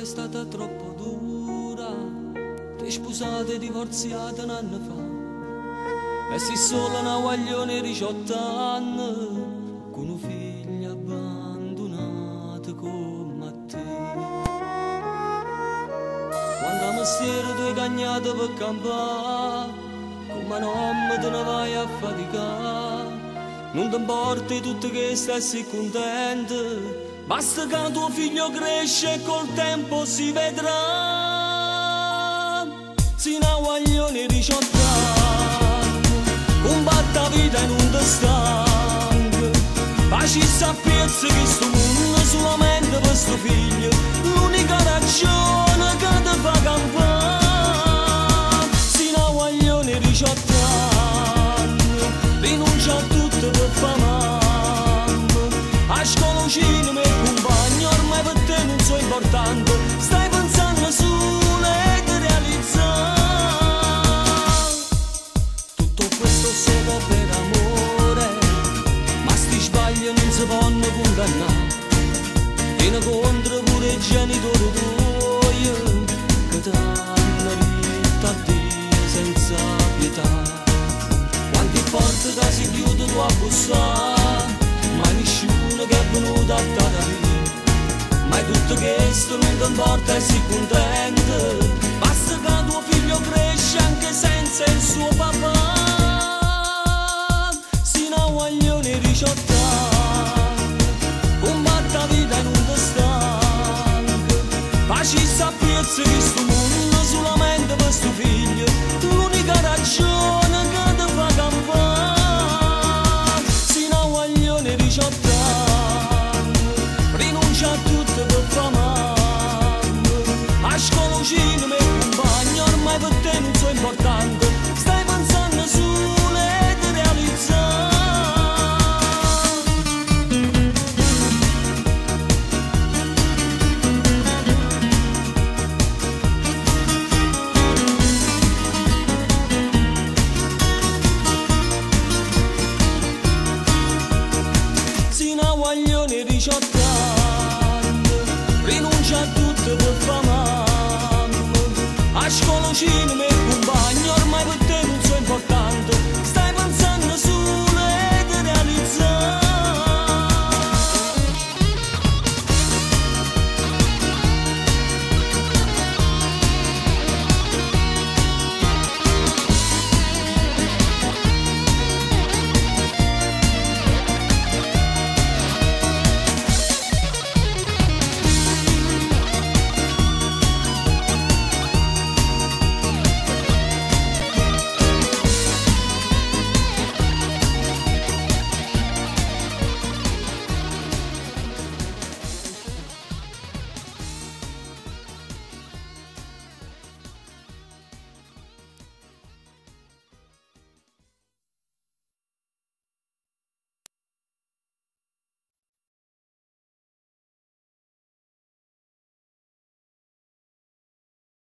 è stata troppo dura, ti sposate divorziata un anno fa e sei sola una guaglione di 18 anni con un figlio abbandonato come te. Quando a mestiere tu hai cagnato per campare, come non te ne vai a faticare, non ti importi tutto che stai contento. Basta che tuo figlio cresce e col tempo si vedrà. Si una guaglione di 18 anni, combatte la vita e non ti stanca. Facci sappiezza che sto mondo solamente per sto figlio, l'unica ragione che ti fa campare. Si una guaglione di 18 anni, rinuncia a tutto per fare mamma. A scuola un cinema e compagno, ormai per te non so importante, stai pensando solo e ti realizzare. Tutto questo solo per amore, ma sti sbagli non si possono condannare. Tieni contro pure i genitori tuoi, che t'hanno detto a Dio senza pietà. Quanti porte che si chiude tu a bussare, ma nessuno che è venuto a dare. Ma tutto questo non ti importa e sei contento. Basta che tuo figlio cresce anche senza il suo papà. Si una guaglione di 18 anni, combatte la vita e non ti stanca. Facci sappiezza che sto mondo solamente per sto figlio, l'unica ragione che ti fa campare. Si una guaglione di 18 anni, rinuncia a tutto per fare mamma. A scuola un cinema e compagno, ormai per te non so importante, stai pensando solo e ti realizzare. Si una guaglione di 18 anni, rinuncia a tutto per fare mamma. A scuola un cinema